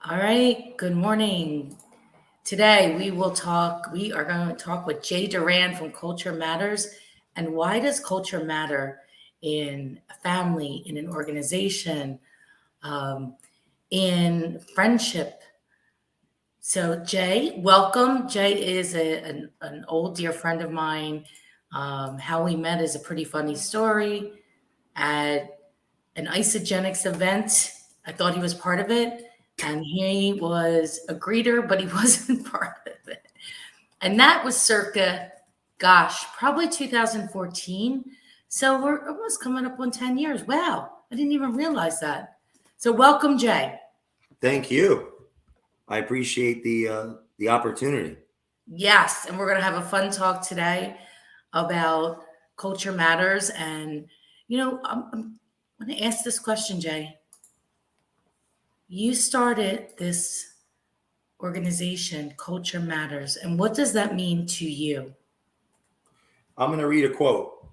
All right, good morning. Today we are going to talk with Jay Doran from Culture Matters. And why does culture matter in a family, in an organization, um, in friendship? So, Jay, welcome. Jay is an old dear friend of mine. How we met is a pretty funny story at an isogenics event. I thought he was part of it, and he was a greeter, but he wasn't part of it. And that was circa, gosh, probably 2014. So we're almost coming up on 10 years. Wow, I didn't even realize that. So welcome, Jay. Thank you. I appreciate the opportunity. Yes, and we're going to have a fun talk today about culture matters. And, I'm going to ask this question, Jay. You started this organization, Culture Matters, and what does that mean to you? I'm going to read a quote.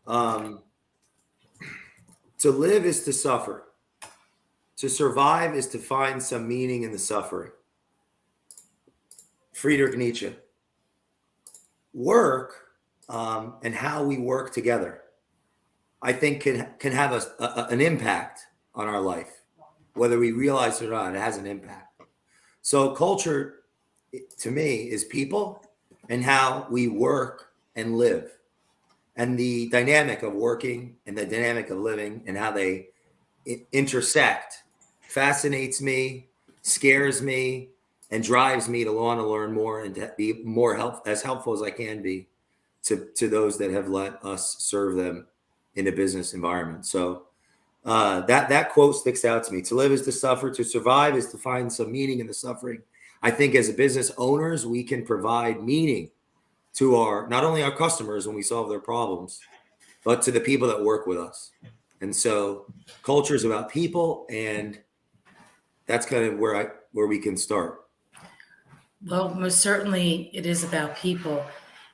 Um, to live is to suffer. To survive is to find some meaning in the suffering. Friedrich Nietzsche. Work and how we work together, I think, can have an impact on our life, whether we realize it or not. It has an impact. So culture, to me, is people and how we work and live, and the dynamic of working and the dynamic of living and how they intersect fascinates me, scares me, and drives me to want to learn more and to be as helpful as I can be to those that have let us serve them in a business environment. So that quote sticks out to me. To live is to suffer. To survive is to find some meaning in the suffering. I think as business owners, we can provide meaning to not only our customers when we solve their problems, but to the people that work with us. And so culture is about people, and that's kind of where we can start. Well, most certainly it is about people.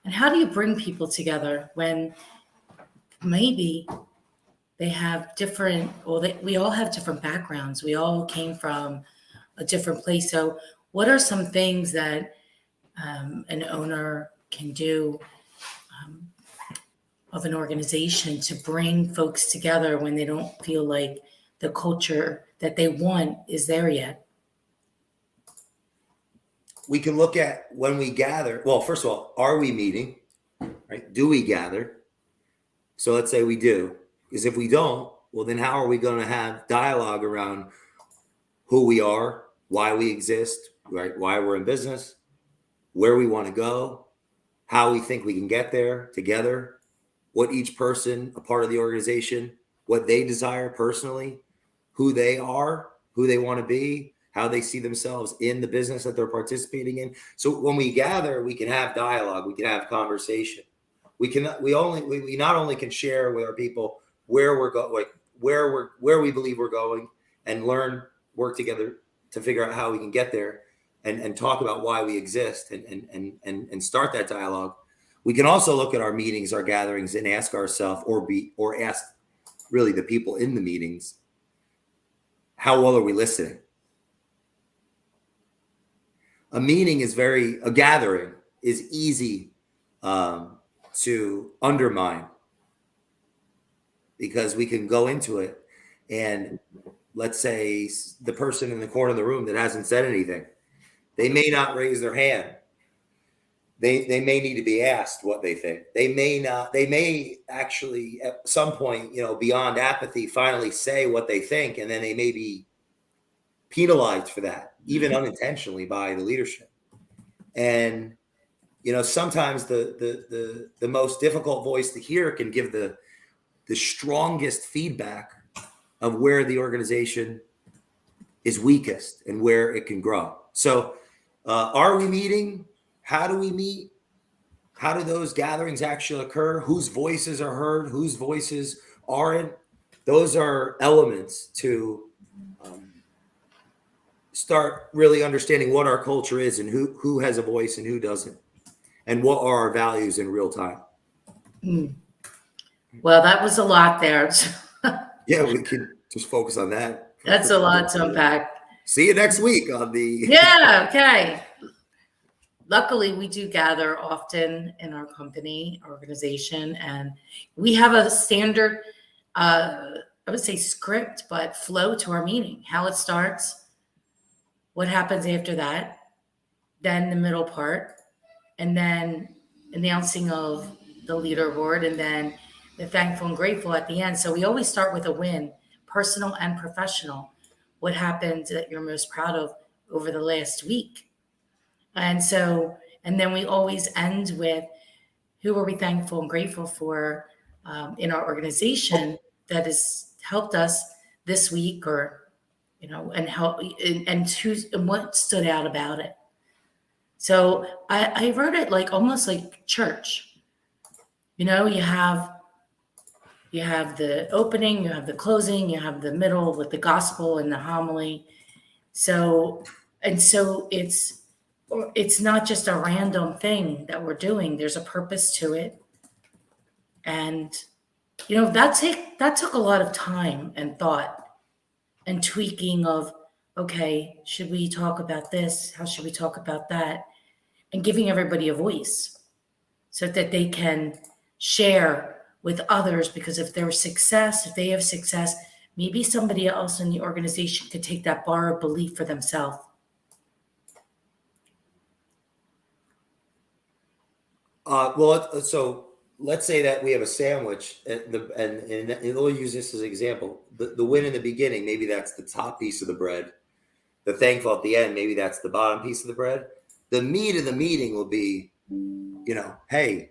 And how do you bring people together when maybe they have different, we all have different backgrounds. We all came from a different place. So, what are some things that an owner can do um, of an organization to bring folks together when they don't feel like the culture that they want is there yet? We can look at when we gather. Well, first of all, are we meeting? Right? Do we gather? So let's say we do. Because if we don't, well, then how are we going to have dialogue around who we are, why we exist, right? Why we're in business, where we want to go, how we think we can get there together, what each person, a part of the organization, what they desire personally, who they are, who they want to be, how they see themselves in the business that they're participating in. So when we gather, we can have dialogue, we can have conversation. We not only can share with our people where we're going, like where we believe we're going, and work together to figure out how we can get there, and talk about why we exist, and start that dialogue. We can also look at our meetings, our gatherings, and ask ourselves, or ask really the people in the meetings, how well are we listening? A gathering is easy to undermine, because we can go into it, and let's say the person in the corner of the room that hasn't said anything, they may not raise their hand. They may need to be asked what they think. They may actually at some point, beyond apathy, finally say what they think, and then they may be penalized for that, even unintentionally, by the leadership. And sometimes the most difficult voice to hear can give the strongest feedback of where the organization is weakest and where it can grow. So are we meeting? How do we meet? How do those gatherings actually occur? Whose voices are heard? Whose voices aren't? Those are elements to start really understanding what our culture is, and who has a voice and who doesn't, and what are our values in real time. Well, that was a lot there. Yeah, we can just focus on that. That's a lot to unpack. See you next week on the. Yeah, okay. Luckily, we do gather often in our company, organization, and we have a standard, I would say script, but flow to our meeting. How it starts, what happens after that, then the middle part, and then announcing of the leaderboard, and then the thankful and grateful at the end. So we always start with a win, personal and professional. What happened that you're most proud of over the last week? And so, and then we always end with who are we thankful and grateful for in our organization that has helped us this week, or and help and what stood out about it. So I wrote it like almost like church. You have the opening, you have the closing, you have the middle with the gospel and the homily. So it's not just a random thing that we're doing. There's a purpose to it. And that took a lot of time and thought and tweaking of, okay, should we talk about this? How should we talk about that? And giving everybody a voice so that they can share with others, because if they have success, maybe somebody else in the organization could take that borrowed belief for themselves. So let's say that we have a sandwich, and we'll use this as an example. The win in the beginning, maybe that's the top piece of the bread. The thankful at the end, maybe that's the bottom piece of the bread. The meat of the meeting will be, hey,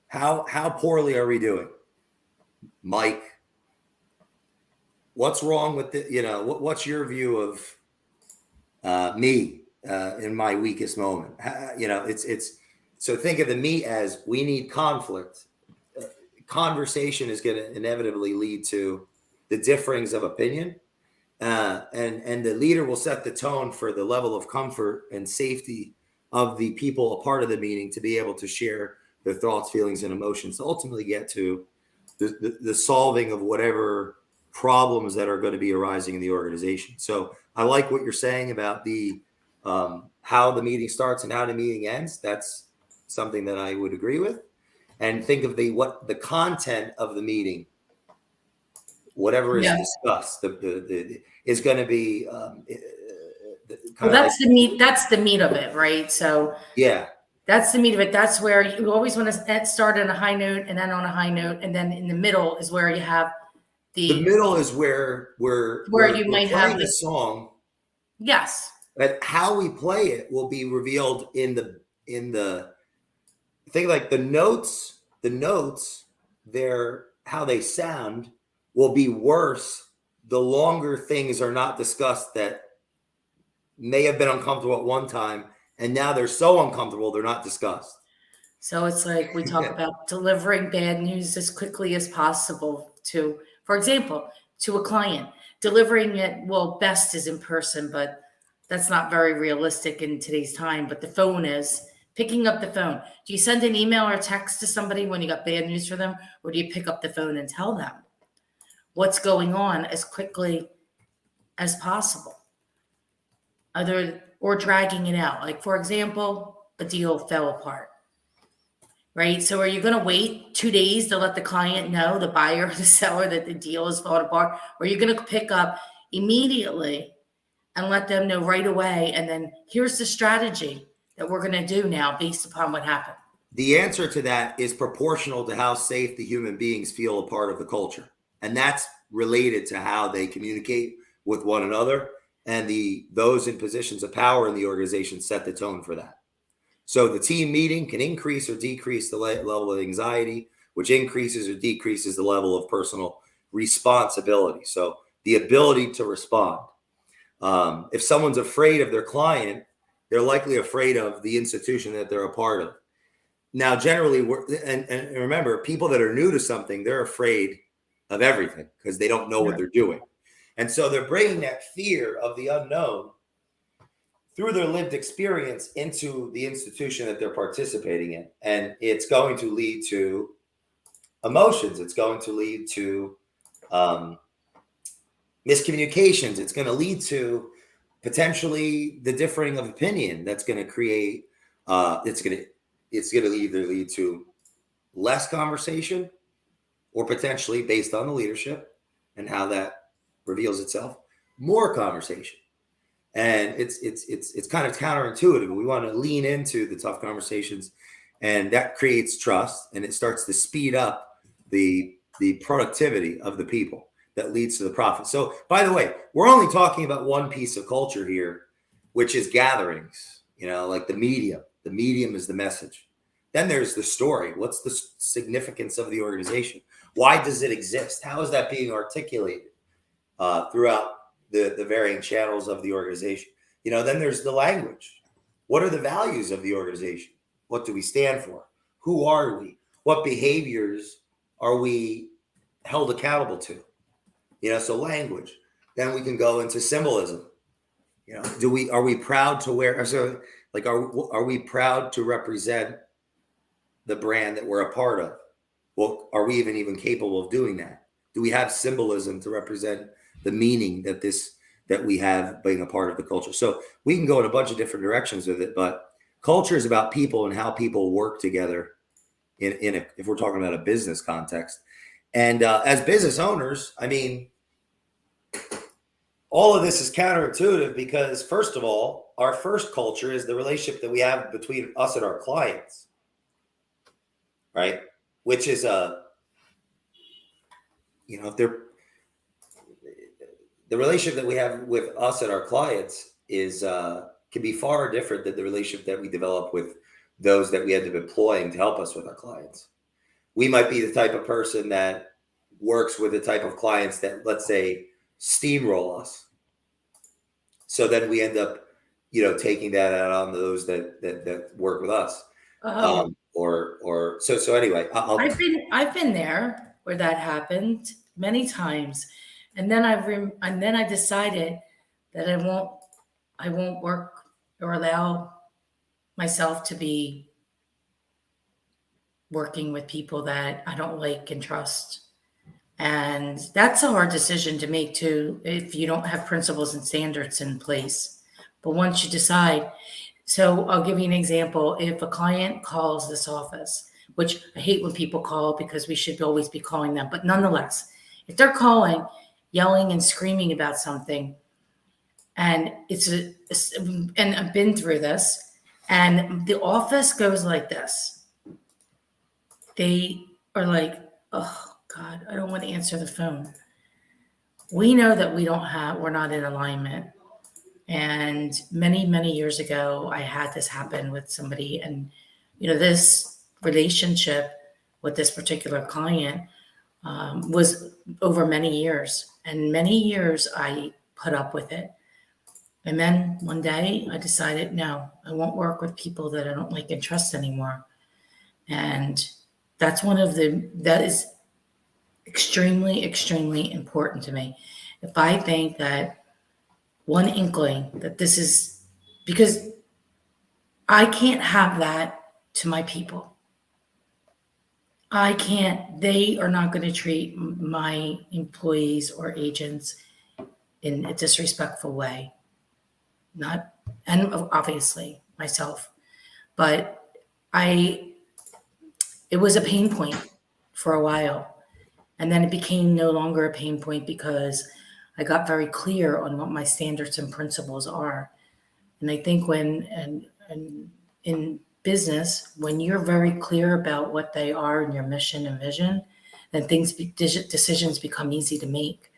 how poorly are we doing, Mike? What's wrong with what's your view of me in my weakest moment? It's so think of the meat as we need conflict. Conversation is going to inevitably lead to the differings of opinion, and the leader will set the tone for the level of comfort and safety of the people a part of the meeting to be able to share their thoughts, feelings, and emotions to ultimately get to the solving of whatever problems that are going to be arising in the organization. So I like what you're saying about the how the meeting starts and how the meeting ends. That's something that I would agree with. And think of the content of the meeting, whatever is discussed, is going to be. That's the meat. That's the meat of it, right? So yeah, that's the meat of it. That's where you always want to start on a high note and then on a high note, and then in the middle is where you have the middle is where we're might playing have the song. Yes. But how we play it will be revealed in the think like the notes, how they sound will be worse the longer things are not discussed that may have been uncomfortable at one time, and now they're so uncomfortable they're not discussed. So it's like we talk about delivering bad news as quickly as possible to, for example, to a client. Delivering it, best is in person, but that's not very realistic in today's time. But the phone is. Picking up the phone. Do you send an email or text to somebody when you got bad news for them? Or do you pick up the phone and tell them what's going on as quickly as possible? Or dragging it out. Like, for example, a deal fell apart, right? So are you going to wait 2 days to let the client know, the buyer or the seller, that the deal is falling apart? Or are you going to pick up immediately and let them know right away? And then here's the strategy that we're going to do now based upon what happened? The answer to that is proportional to how safe the human beings feel a part of the culture. And that's related to how they communicate with one another, and those in positions of power in the organization set the tone for that. So the team meeting can increase or decrease the level of anxiety, which increases or decreases the level of personal responsibility. So the ability to respond. If someone's afraid of their client, they're likely afraid of the institution that they're a part of. Now, generally, and remember, people that are new to something, they're afraid of everything because they don't know what they're doing. And so they're bringing that fear of the unknown through their lived experience into the institution that they're participating in. And it's going to lead to emotions. It's going to lead to miscommunications. It's going to lead to potentially the differing of opinion that's going to create it's going to either lead to less conversation, or potentially, based on the leadership and how that reveals itself, more conversation. And it's kind of counterintuitive. We want to lean into the tough conversations, and that creates trust, and it starts to speed up the productivity of the people that leads to the profit. So, by the way, we're only talking about one piece of culture here, which is gatherings. Like the medium. The medium is the message. Then there's the story. What's the significance of the organization? Why does it exist? How is that being articulated throughout the varying channels of the organization? Then there's the language. What are the values of the organization? What do we stand for? Who are we? What behaviors are we held accountable to? So language. Then we can go into symbolism. Are we proud to wear? So, like, are we proud to represent the brand that we're a part of? Well, are we even capable of doing that? Do we have symbolism to represent the meaning that we have being a part of the culture? So we can go in a bunch of different directions with it, but culture is about people and how people work together if we're talking about a business context. And as business owners, I mean, all of this is counterintuitive because, first of all, our first culture is the relationship that we have between us and our clients, right? Which is if they're the relationship that we have with us and our clients is can be far different than the relationship that we develop with those that we end up employing to help us with our clients. We might be the type of person that works with the type of clients that, let's say, steamroll us. So then we end up, taking that out on those that work with us. So anyway, I've been there where that happened many times, and then I decided that I won't work or allow myself to be working with people that I don't like and trust. And that's a hard decision to make too, if you don't have principles and standards in place. But once you decide, so I'll give you an example. If a client calls this office, which I hate when people call because we should always be calling them, but nonetheless, if they're calling, yelling and screaming about something, and and I've been through this, and the office goes like this. They are like, oh God, I don't want to answer the phone. We know that we're not in alignment. And many, many years ago, I had this happen with somebody, and this relationship with this particular client was over many years, and many years I put up with it. And then one day I decided, no, I won't work with people that I don't like and trust anymore. And that is extremely, extremely important to me. If I think that one inkling that this is, because I can't have that to my people. They are not going to treat my employees or agents in a disrespectful way. And obviously myself, but it was a pain point for a while. And then it became no longer a pain point because I got very clear on what my standards and principles are. And I think in business, when you're very clear about what they are and your mission and vision, then decisions become easy to make.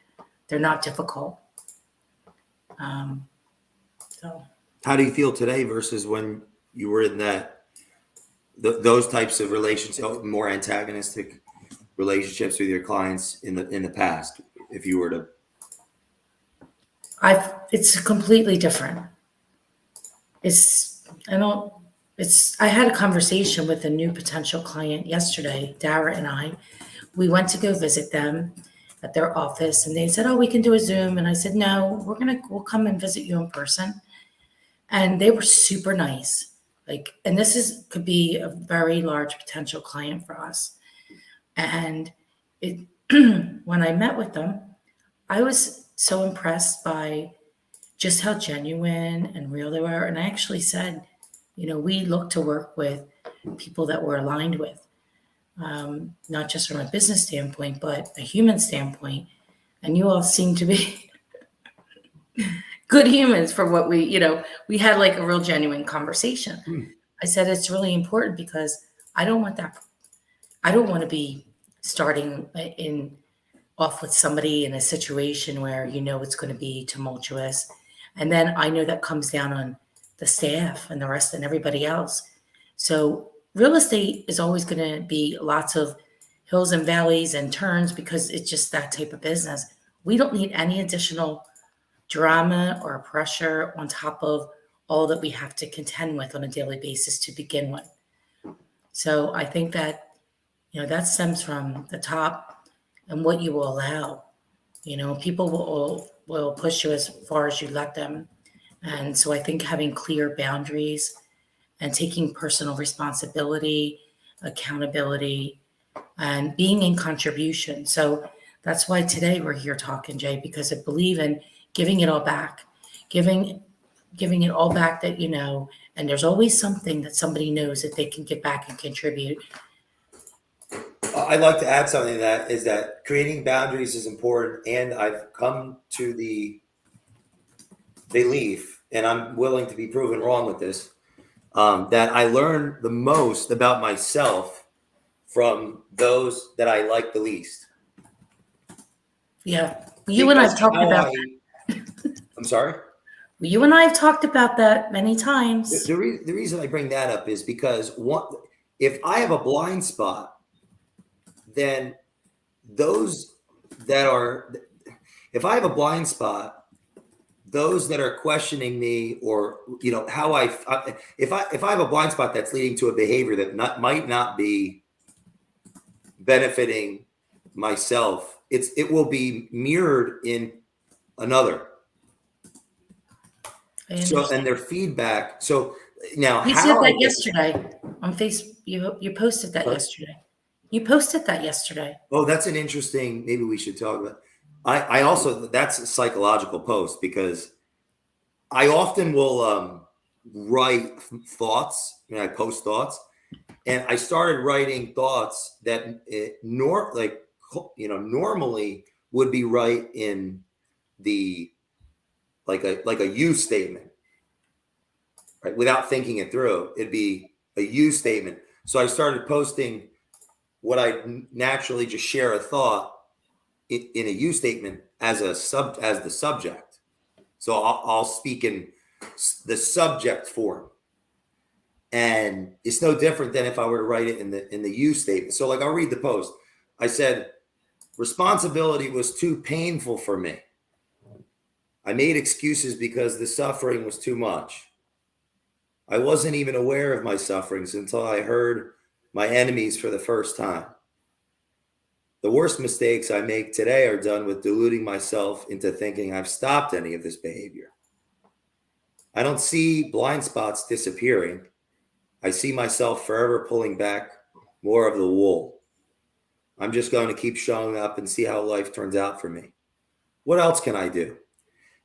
They're not difficult. So, how do you feel today versus when you were in those types of relationships, more antagonistic relationships with your clients in the past? If you were to, it's completely different. I had a conversation with a new potential client yesterday, Doran and I. We went to go visit them at their office, and they said, oh, we can do a Zoom. And I said, no, we'll come and visit you in person. And they were super nice. And this could be a very large potential client for us. And when I met with them, I was so impressed by just how genuine and real they were. And I actually said, we look to work with people that we're aligned with, not just from a business standpoint, but a human standpoint. And you all seem to be good humans for what we had like a real genuine conversation. I said, it's really important because I don't want that. I don't want to be starting off with somebody in a situation where it's going to be tumultuous. And then I know that comes down on the staff and the rest and everybody else. So real estate is always going to be lots of hills and valleys and turns because it's just that type of business. We don't need any additional drama or pressure on top of all that we have to contend with on a daily basis to begin with. So I think that, that stems from the top and what you will allow. People will push you as far as you let them. And so I think having clear boundaries and taking personal responsibility, accountability, and being in contribution. So that's why today we're here talking, Jay, because I believe in giving it all back, giving it all back that and there's always something that somebody knows that they can get back and contribute. I'd like to add something to that is that creating boundaries is important, and I've come to the belief, and I'm willing to be proven wrong with this, that I learn the most about myself from those that I like the least. Yeah, you and I've talked about I'm sorry? You and I have talked about that many times. The reason I bring that up is because if I have a blind spot, then those that are, if I have a blind spot, those that are questioning me or how if I have a blind spot that's leading to a behavior that might not be benefiting myself, it will be mirrored in another. So, and their feedback. So now, you said that yesterday on Facebook. You posted that yesterday. You posted that yesterday. Oh, that's an interesting. Maybe we should talk about. I also, that's a psychological post because I often will write thoughts. I post thoughts, and I started writing thoughts that normally would be right in the like a you statement, right? Without thinking it through, it'd be a you statement. So I started posting what I naturally just share a thought in a you statement as the subject. So I'll speak in the subject form, and it's no different than if I were to write it in the you statement. So like I'll read the post. I said, responsibility was too painful for me. I made excuses because the suffering was too much. I wasn't even aware of my sufferings until I heard my enemies for the first time. The worst mistakes I make today are done with deluding myself into thinking I've stopped any of this behavior. I don't see blind spots disappearing. I see myself forever pulling back more of the wool. I'm just going to keep showing up and see how life turns out for me. What else can I do?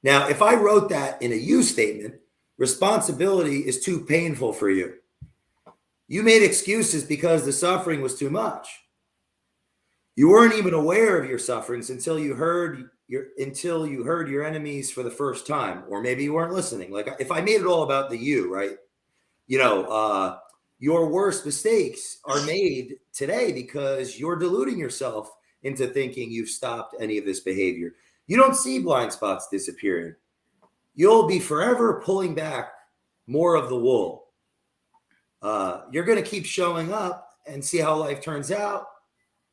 Now, if I wrote that in a you statement, responsibility is too painful for you. You made excuses because the suffering was too much. You weren't even aware of your sufferings until you heard your enemies for the first time, or maybe you weren't listening. Like if I made it all about the you, right? Your worst mistakes are made today because you're deluding yourself into thinking you've stopped any of this behavior. You don't see blind spots disappearing. You'll be forever pulling back more of the wool. You're going to keep showing up and see how life turns out,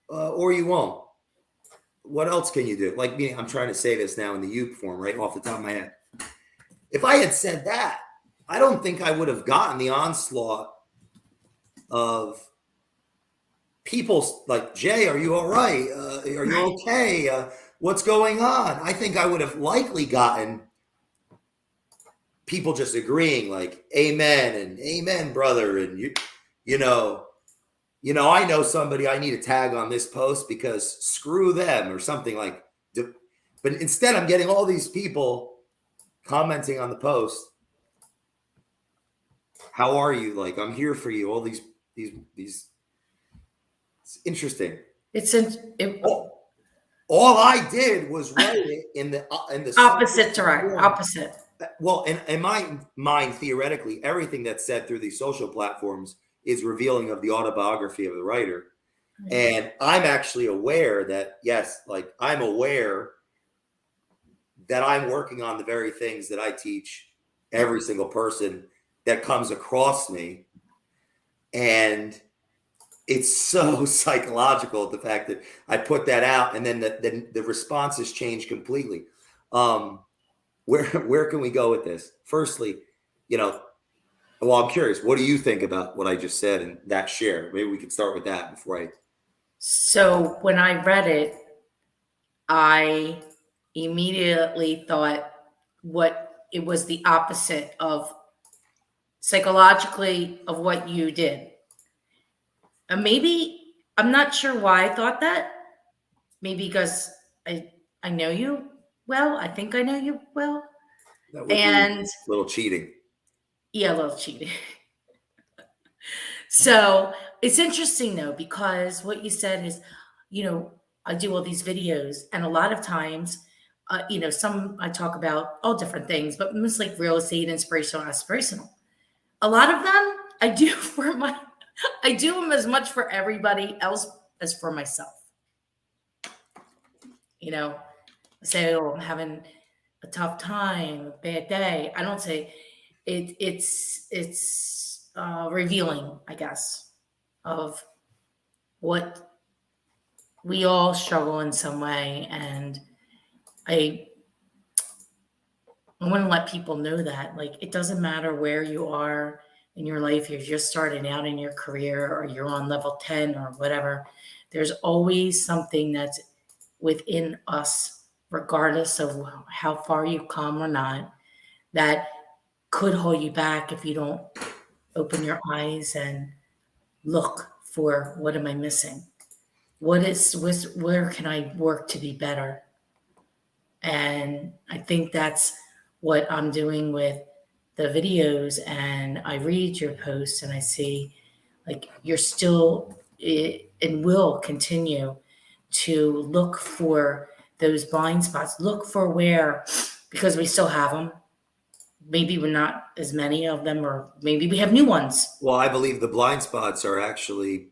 or you won't. What else can you do? Like me, I'm trying to say this now in the you form, right off the top of my head. If I had said that, I don't think I would have gotten the onslaught of people like, Jay, are you all right? Are you okay? What's going on? I think I would have likely gotten people just agreeing like, amen and amen, brother. And I know somebody I need to tag on this post because screw them or something like. But instead I'm getting all these people commenting on the post. How are you? Like, I'm here for you. All these. It's interesting. All I did was write it in the opposite direct opposite. Well, in my mind, theoretically, everything that's said through these social platforms is revealing of the autobiography of the writer. And I'm actually aware that, yes, like I'm aware that I'm working on the very things that I teach every single person that comes across me. And it's so psychological, the fact that I put that out and then the responses change completely. Where can we go with this? Firstly, well, I'm curious, what do you think about what I just said and that share? Maybe we could start with that before I. So when I read it, I immediately thought it was the opposite of psychologically of what you did. And maybe I'm not sure why I thought that. Maybe because I know you well. I think I know you well. That would be a little cheating. Yeah, a little cheating. So it's interesting though, because what you said is, I do all these videos, and a lot of times, some I talk about all different things, but mostly like real estate, inspirational, aspirational. A lot of them I do I do them as much for everybody else as for myself. I say, oh, I'm having a tough time, a bad day. I don't say it. It's revealing, I guess, of what we all struggle in some way, and I want to let people know that, like, it doesn't matter where you are in your life. You're just starting out in your career, or you're on level 10 or whatever. There's always something that's within us, regardless of how far you come or not, that could hold you back if you don't open your eyes and look for, what am I missing? Where can I work to be better? And I think that's what I'm doing with the videos. And I read your posts and I see, like, you're still and will continue to look for those blind spots. Look for where, because we still have them. Maybe we're not as many of them, or maybe we have new ones. Well, I believe the blind spots are actually,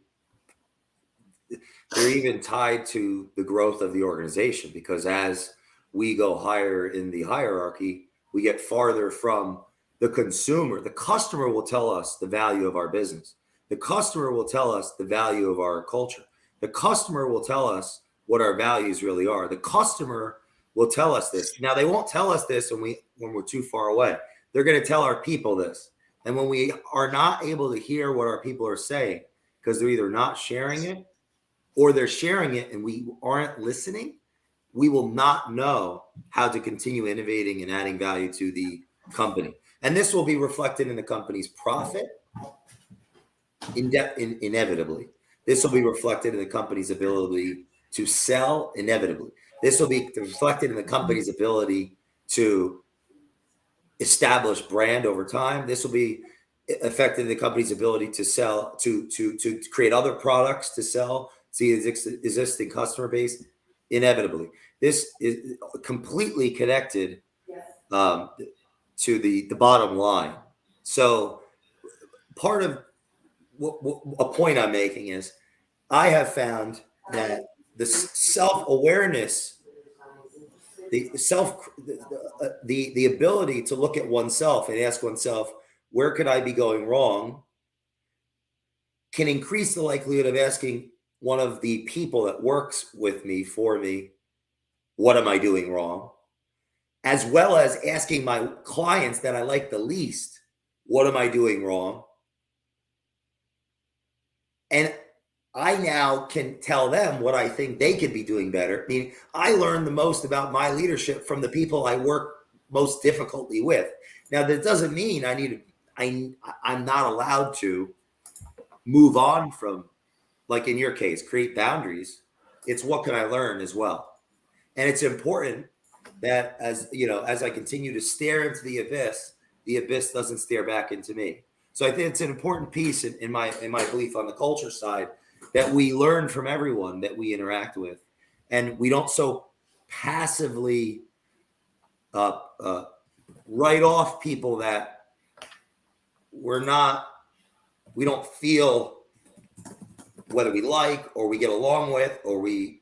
they're even tied to the growth of the organization, because as we go higher in the hierarchy, we get farther from the consumer. The customer will tell us the value of our business. The customer will tell us the value of our culture. The customer will tell us what our values really are. The customer will tell us this. Now, they won't tell us this when we're too far away. They're going to tell our people this. And when we are not able to hear what our people are saying, because they're either not sharing it or they're sharing it and we aren't listening, we will not know how to continue innovating and adding value to the company. And this will be reflected in the company's profit inevitably. This will be reflected in the company's ability to sell inevitably. This will be reflected in the company's ability to establish brand over time. This will be affected in the company's ability to sell, to create other products to sell to the existing customer base inevitably. This is completely connected to the bottom line. So part of a point I'm making is I have found that the self-awareness, the ability to look at oneself and ask oneself, where could I be going wrong, can increase the likelihood of asking one of the people that works with me, for me, what am I doing wrong? As well as asking my clients that I like the least, what am I doing wrong? And I now can tell them what I think they could be doing better. I mean, I learn the most about my leadership from the people I work most difficultly with. Now, that doesn't mean I'm not allowed to move on from, like in your case, create boundaries. It's what can I learn as well. And it's important that as you know, as I continue to stare into the abyss doesn't stare back into me. So I think it's an important piece in my belief on the culture side, that we learn from everyone that we interact with, and we don't so passively uh, uh, write off people that we don't feel whether we like or we get along with, or we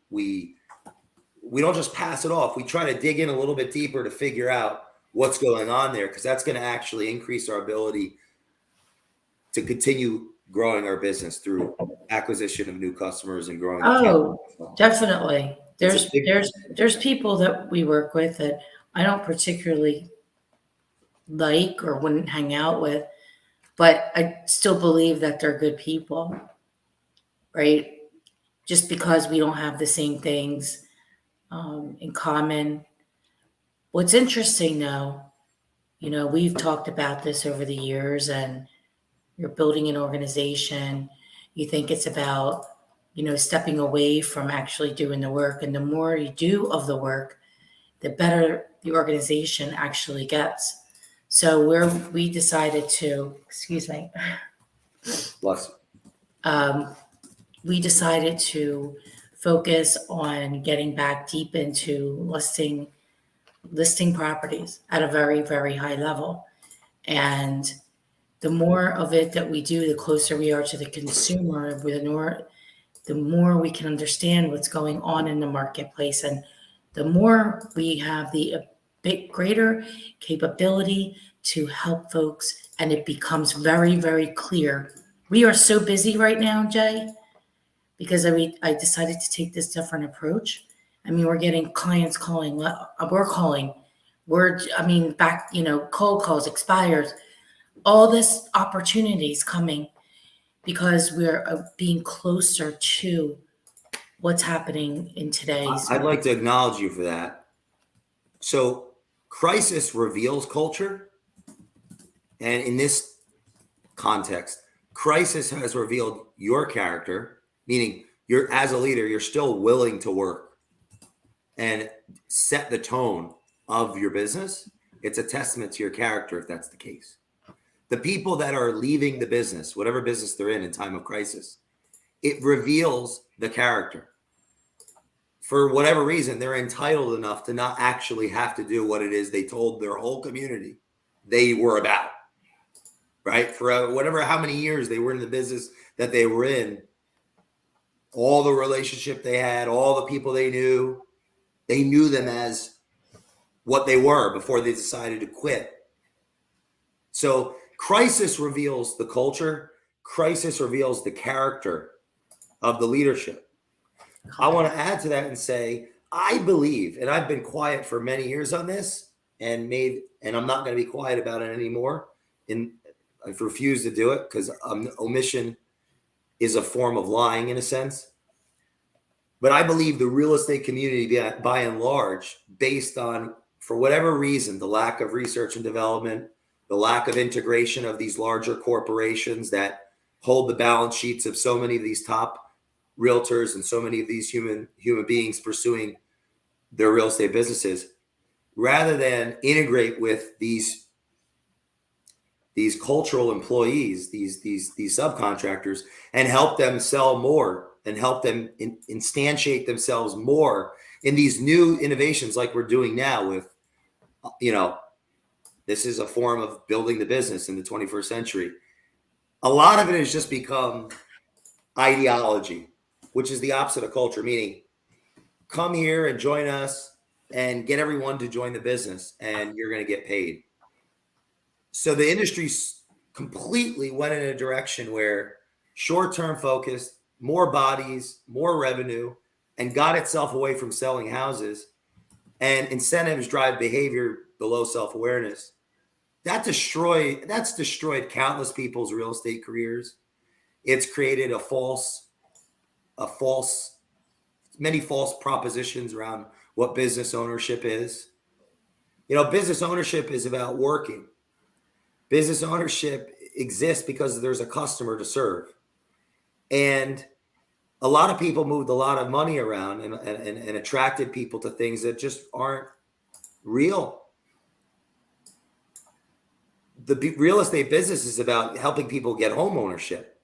don't just pass it off. We try to dig in a little bit deeper to figure out what's going on there, because that's going to actually increase our ability to continue growing our business through acquisition of new customers and growing the Oh, channel. definitely. It's a big, There's people that we work with that I don't particularly like or wouldn't hang out with, but I still believe that they're good people, right? Just because we don't have the same things in common. What's interesting though, we've talked about this over the years, and you're building an organization. You think it's about, stepping away from actually doing the work. And the more you do of the work, the better the organization actually gets. So we decided to, excuse me, plus, um, we decided to focus on getting back deep into listing properties at a very, very high level. And the more of it that we do, the closer we are to the consumer, the more we can understand what's going on in the marketplace. And the more we have the bit greater capability to help folks, and it becomes very, very clear. We are so busy right now, Jay, because I decided to take this different approach. I mean, we're getting clients calling, we're calling, back, cold calls, expires, all this opportunities coming because we're being closer to what's happening in today's. I'd like to acknowledge you for that. So crisis reveals culture. And in this context, crisis has revealed your character, meaning you're, as a leader, you're still willing to work and set the tone of your business. It's a testament to your character if that's the case. The people that are leaving the business, whatever business they're in time of crisis, it reveals the character. For whatever reason, they're entitled enough to not actually have to do what it is they told their whole community they were about, right? For whatever, how many years they were in the business that they were in, all the relationship they had, all the people they knew them as what they were before they decided to quit. So crisis reveals the culture. Crisis reveals the character of the leadership. I want to add to that and say, I believe, and I've been quiet for many years on this, and I'm not going to be quiet about it anymore. And I've refused to do it because omission is a form of lying in a sense. But I believe the real estate community, by and large, based on, for whatever reason, the lack of research and development, the lack of integration of these larger corporations that hold the balance sheets of so many of these top realtors and so many of these human beings pursuing their real estate businesses, rather than integrate with these cultural employees, these subcontractors, and help them sell more and help them instantiate themselves more in these new innovations like we're doing now with, this is a form of building the business in the 21st century. A lot of it has just become ideology, which is the opposite of culture, meaning come here and join us and get everyone to join the business and you're going to get paid. So the industry completely went in a direction where short-term focused, more bodies, more revenue, and got itself away from selling houses. And incentives drive behavior below self-awareness. That's destroyed countless people's real estate careers. It's created many false propositions around what business ownership is. Business ownership is about working. Business ownership exists because there's a customer to serve. And a lot of people moved a lot of money around and attracted people to things that just aren't real. The real estate business is about helping people get home ownership.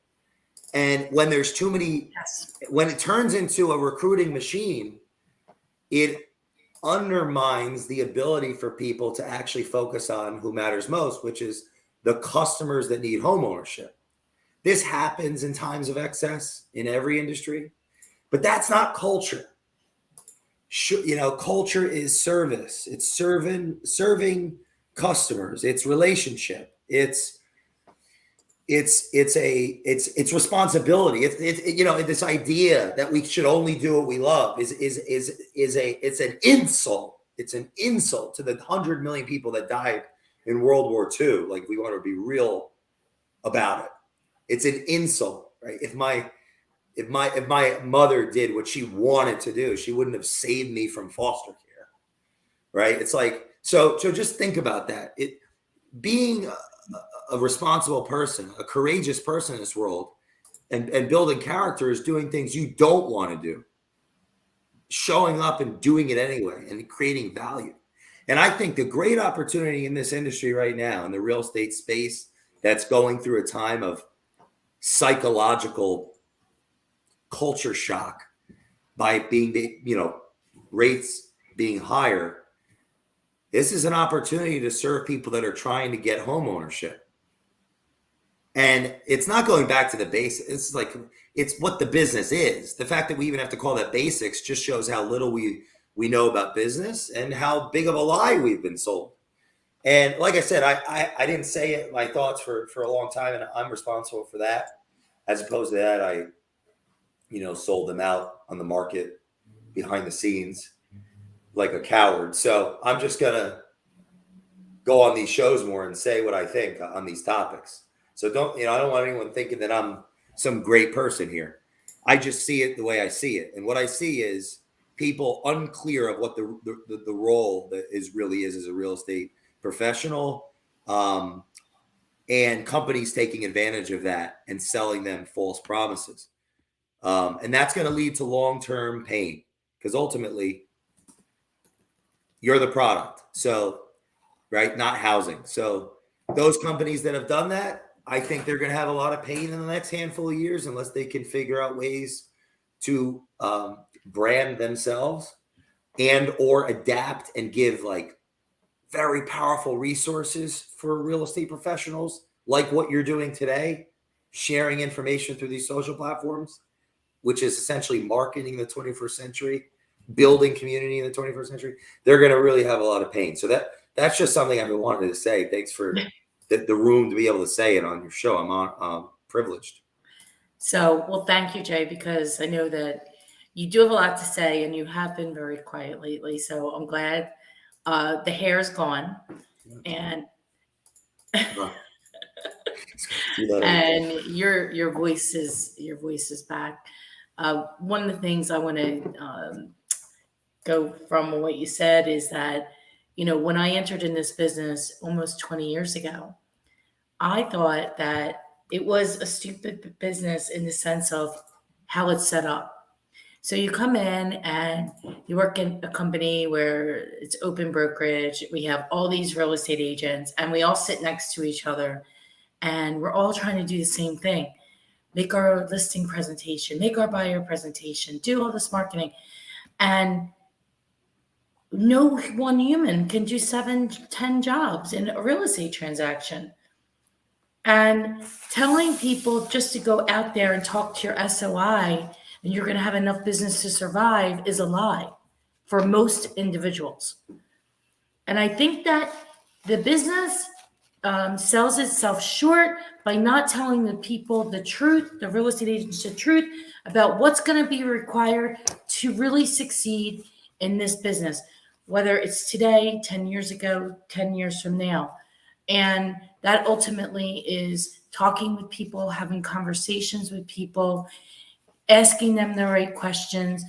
And when there's too many, Yes. when it turns into a recruiting machine, it undermines the ability for people to actually focus on who matters most, which is the customers that need home ownership. This happens in times of excess in every industry, but that's not culture. Culture is service. It's serving customers. It's relationship. It's responsibility. This idea that we should only do what we love it's an insult. It's an insult to the 100 million people that died in World War II. Like, we want to be real about it. It's an insult, right? If my mother did what she wanted to do, she wouldn't have saved me from foster care, right? It's like, so just think about that. Being a responsible person, a courageous person in this world, and building character is doing things you don't want to do, showing up and doing it anyway, and creating value. And I think the great opportunity in this industry right now, in the real estate space, that's going through a time of psychological culture shock by being, rates being higher. This is an opportunity to serve people that are trying to get home ownership. And it's not going back to the basics. It's what the business is. The fact that we even have to call that basics just shows how little we know about business and how big of a lie we've been sold. And like I said, I didn't say it, my thoughts for a long time, and I'm responsible for that. As opposed to that, I sold them out on the market behind the scenes like a coward. So I'm just going to go on these shows more and say what I think on these topics. So I don't want anyone thinking that I'm some great person here. I just see it the way I see it. And what I see is people unclear of what the role that really is as a real estate professional, and companies taking advantage of that and selling them false promises. And that's going to lead to long-term pain, because ultimately you're the product. So, right, not housing. So those companies that have done that, I think they're going to have a lot of pain in the next handful of years, unless they can figure out ways to brand themselves and or adapt and give very powerful resources for real estate professionals, like what you're doing today, sharing information through these social platforms, which is essentially marketing the 21st century, building community in the 21st century. They're going to really have a lot of pain. So that's just something I've been wanting to say. Thanks for the room to be able to say it on your show. I'm privileged. So, well, thank you, Jay, because I know that you do have a lot to say, and you have been very quiet lately. So I'm glad the hair is gone, and and your voice is back. One of the things I want to go from what you said is that, when I entered in this business almost 20 years ago, I thought that it was a stupid business in the sense of how it's set up. So you come in and you work in a company where it's open brokerage. We have all these real estate agents, and we all sit next to each other, and we're all trying to do the same thing. Make our listing presentation, make our buyer presentation, do all this marketing. And no one human can do 7-10 jobs in a real estate transaction. And telling people just to go out there and talk to your SOI and you're going to have enough business to survive is a lie for most individuals. And I think that the business sells itself short by not telling the people the truth, the real estate agents the truth about what's going to be required to really succeed in this business, whether it's today, 10 years ago, 10 years from now. And that ultimately is talking with people, having conversations with people, asking them the right questions,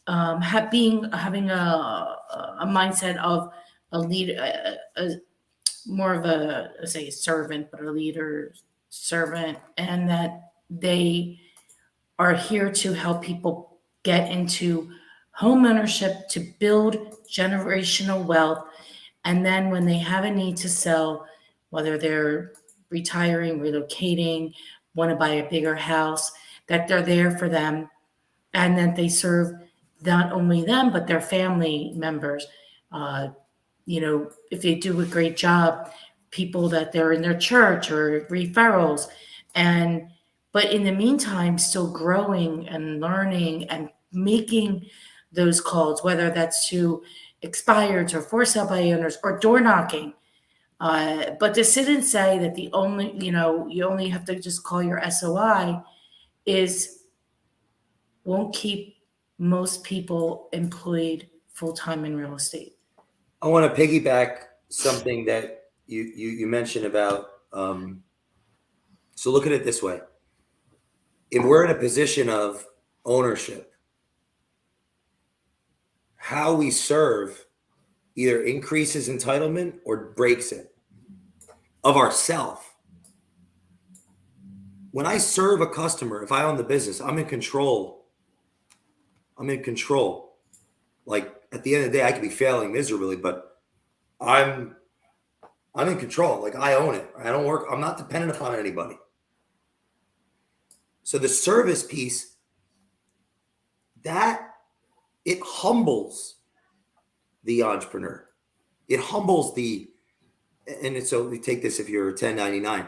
having a mindset of a leader, more of a servant, but a leader servant, and that they are here to help people get into home ownership to build generational wealth. And then when they have a need to sell, whether they're retiring, relocating, want to buy a bigger house, that they're there for them and that they serve not only them, but their family members. Uh, if they do a great job, people that they're in their church or referrals. And but in the meantime, still growing and learning and making those calls, whether that's to expireds or for sale by owners or door knocking. But to sit and say that you only have to just call your SOI is won't keep most people employed full time in real estate. I want to piggyback something that you mentioned about. So look at it this way: if we're in a position of ownership, how we serve either increases entitlement or breaks it of ourself. When I serve a customer, if I own the business, I'm in control. I'm in control. Like at the end of the day, I could be failing miserably, but I'm in control. Like I own it. I don't work. I'm not dependent upon anybody. So the service piece, that it humbles the entrepreneur. It humbles so we take this if you're a 1099.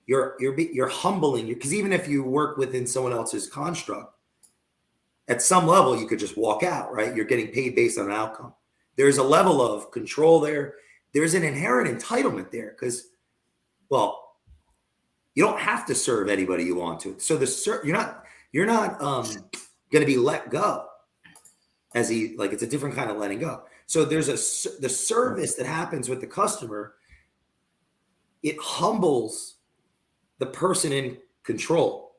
You're humbling, because even if you work within someone else's construct, at some level you could just walk out, right? You're getting paid based on an outcome. There's a level of control there. There's an inherent entitlement there because, well, you don't have to serve anybody you want to. So you're not going to be let go it's a different kind of letting go. So there's the service that happens with the customer. It humbles the person in control.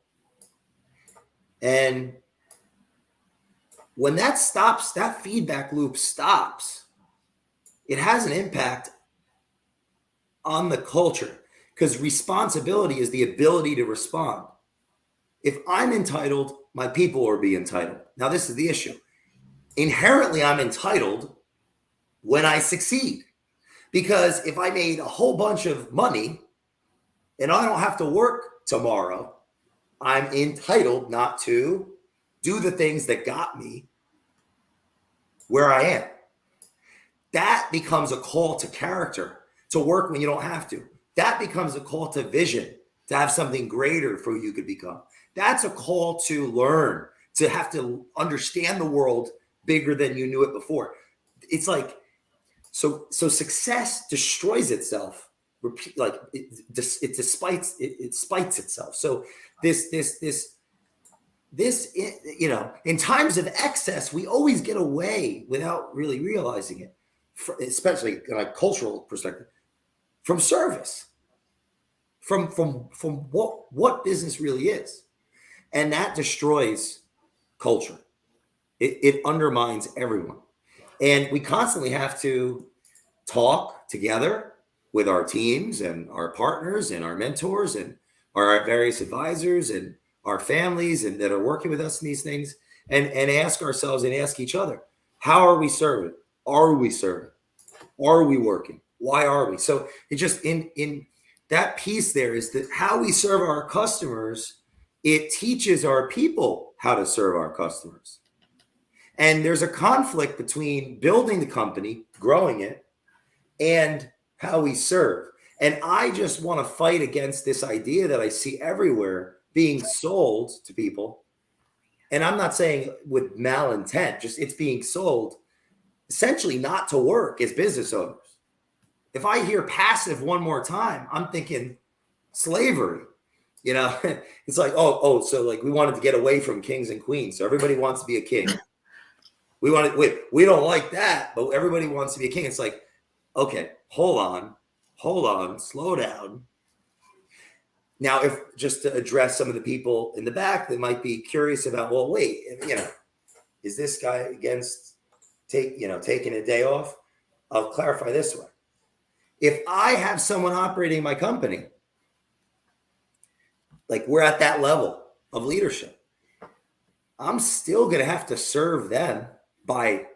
And when that stops, that feedback loop stops, it has an impact on the culture. Because responsibility is the ability to respond. If I'm entitled, my people will be entitled. Now, this is the issue. Inherently, I'm entitled when I succeed. Because if I made a whole bunch of money and I don't have to work tomorrow, I'm entitled not to do the things that got me where I am. That becomes a call to character, to work when you don't have to. That becomes a call to vision, to have something greater for who you could become. That's a call to learn, to have to understand the world bigger than you knew it before. It's like, so success destroys itself. It spites itself. So this, in times of excess, we always get away without really realizing it, especially in a cultural perspective, from service. From what business really is. And that destroys culture. It undermines everyone. And we constantly have to talk together with our teams and our partners and our mentors and our various advisors and our families and that are working with us in these things and ask ourselves and ask each other, how are we serving? Are we serving? Are we working? Why are we? So it just in that piece there is that how we serve our customers, it teaches our people how to serve our customers. And there's a conflict between building the company, growing it, and how we serve. And I just want to fight against this idea that I see everywhere being sold to people. And I'm not saying with malintent, just it's being sold essentially not to work as business owners. If I hear passive one more time, I'm thinking slavery. It's like, so like we wanted to get away from kings and queens. So everybody wants to be a king. We don't like that, but everybody wants to be a king. It's like, okay, hold on, slow down. Now, if just to address some of the people in the back that might be curious about, well, wait, is this guy against taking a day off? I'll clarify this way. If I have someone operating my company, like we're at that level of leadership, I'm still going to have to serve them by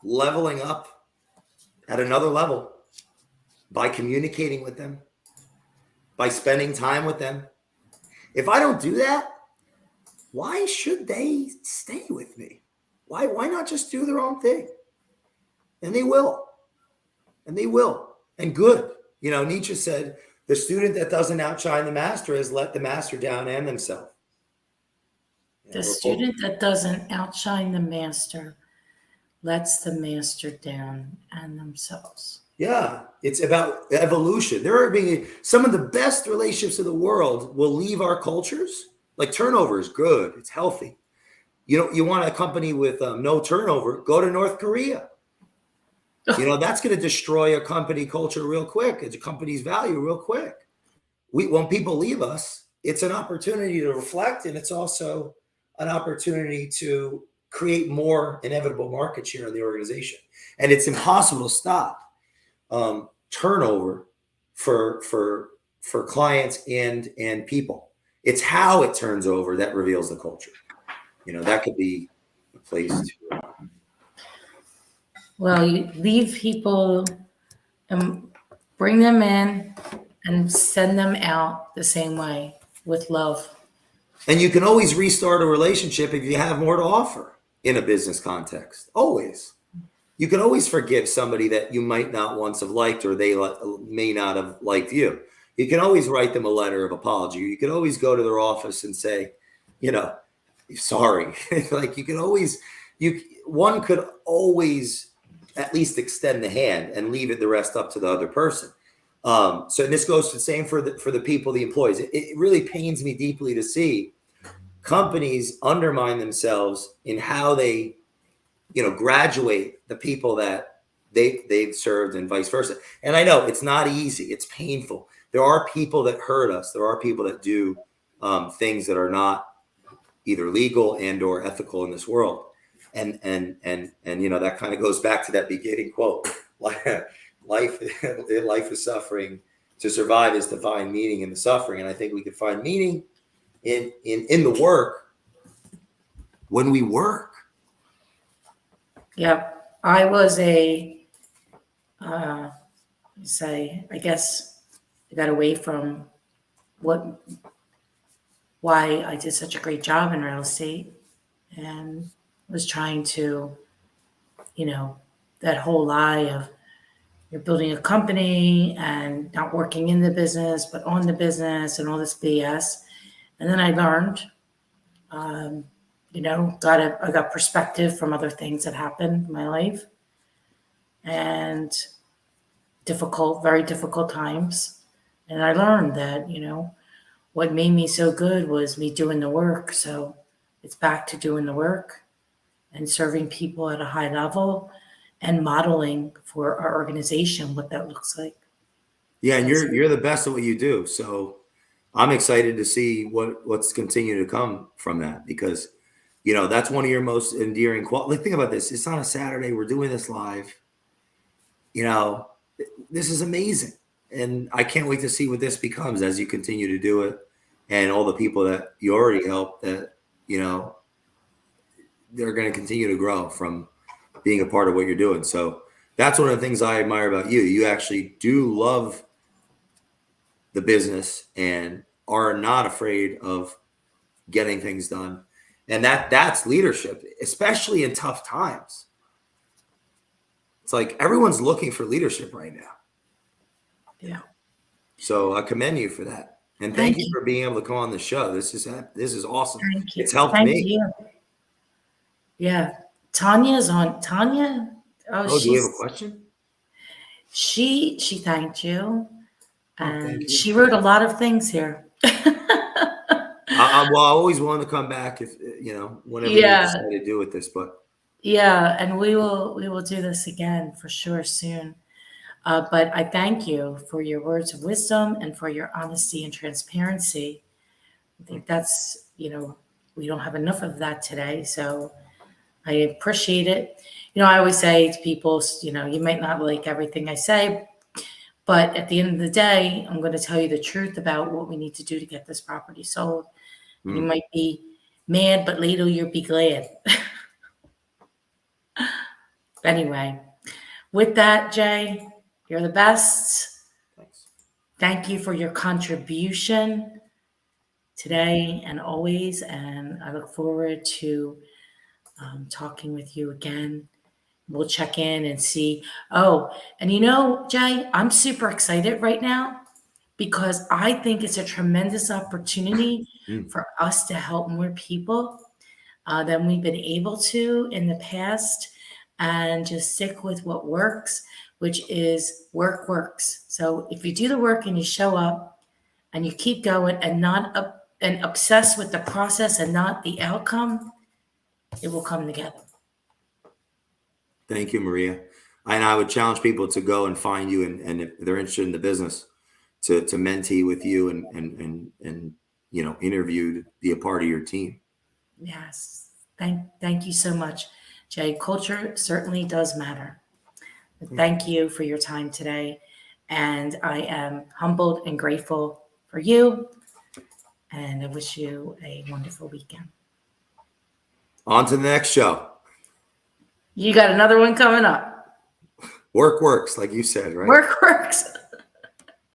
leveling up at another level, by communicating with them, by spending time with them. If I don't do that, why should they stay with me? Why not just do their own thing? And they will. And they will. And good. You know, Nietzsche said, the student that doesn't outshine the master has let the master down and themselves. The student that doesn't outshine the master lets the master down and themselves. Yeah, it's about evolution. There are being some of the best relationships in the world will leave our cultures. Like turnover is good. It's healthy. You know, you want a company with no turnover, go to North Korea. You know, that's going to destroy a company culture real quick. It's a company's value real quick. When people leave us, it's an opportunity to reflect, and it's also an opportunity to create more inevitable market share in the organization. And it's impossible to stop turnover for clients and people. It's how it turns over that reveals the culture. You know, that could be a place to. Well, you leave people and bring them in and send them out the same way with love. And you can always restart a relationship if you have more to offer in a business context. Always. You can always forgive somebody that you might not once have liked, or they may not have liked you. You can always write them a letter of apology. You can always go to their office and say, you know, sorry. Like one could always at least extend the hand and leave it the rest up to the other person. So this goes to the same for the people, the employees. It really pains me deeply to see companies undermine themselves in how they, you know, graduate the people that they've served and vice versa. And I know it's not easy. It's painful. There are people that hurt us. There are people that do things that are not either legal and or ethical in this world. And you know, that kind of goes back to that beginning quote. Life is suffering. To survive is to find meaning in the suffering. And I think we can find meaning in the work when we work. Yep. I was I guess I got away from why I did such a great job in real estate, and was trying to, you know, that whole lie of you're building a company and not working in the business, but on the business and all this BS. And then I learned, you know, I got perspective from other things that happened in my life, and very difficult times. And I learned that, you know, what made me so good was me doing the work. So it's back to doing the work and serving people at a high level and modeling for our organization what that looks like. Yeah, and you're the best at what you do. So I'm excited to see what's continue to come from that, because, you know, that's one of your most endearing qualities. Like, think about this. It's on a Saturday. We're doing this live. You know, this is amazing. And I can't wait to see what this becomes as you continue to do it, and all the people that you already helped that, you know, they're going to continue to grow from being a part of what you're doing. So that's one of the things I admire about you. You actually do love the business and are not afraid of getting things done. And that's leadership, especially in tough times. It's like everyone's looking for leadership right now. Yeah. So I commend you for that. And thank you for being able to come on the show. This is awesome. Thank you. It's helped Thank me. You. Yeah. Tanya's on. Tanya. Oh, do we have a question? She thanked you. And thank you. she wrote a lot of things here. I always want to come back if, you know, whenever you decide to do with this, but. Yeah. And we will do this again for sure soon. But I thank you for your words of wisdom and for your honesty and transparency. I think that's, you know, we don't have enough of that today. So I appreciate it. You know, I always say to people, you know, you might not like everything I say, but at the end of the day, I'm going to tell you the truth about what we need to do to get this property sold. And you might be mad, but later you'll be glad. Anyway, with that, Jay, you're the best. Thanks. Thank you for your contribution today and always. And I look forward to talking with you again. We'll check in and see. Oh, and Jay, I'm super excited right now because I think it's a tremendous opportunity Mm. for us to help more people than we've been able to in the past, and just stick with what works, which is work works. So if you do the work and you show up and you keep going and not and obsess with the process and not the outcome, it will come together. Thank you, Maria. And I would challenge people to go and find you, and if they're interested in the business, to mentee with you and interview, be a part of your team. Yes. Thank you so much, Jay. Culture certainly does matter. Thank you for your time today. And I am humbled and grateful for you. And I wish you a wonderful weekend. On to the next show. You got another one coming up. Work works, like you said, right? Work works.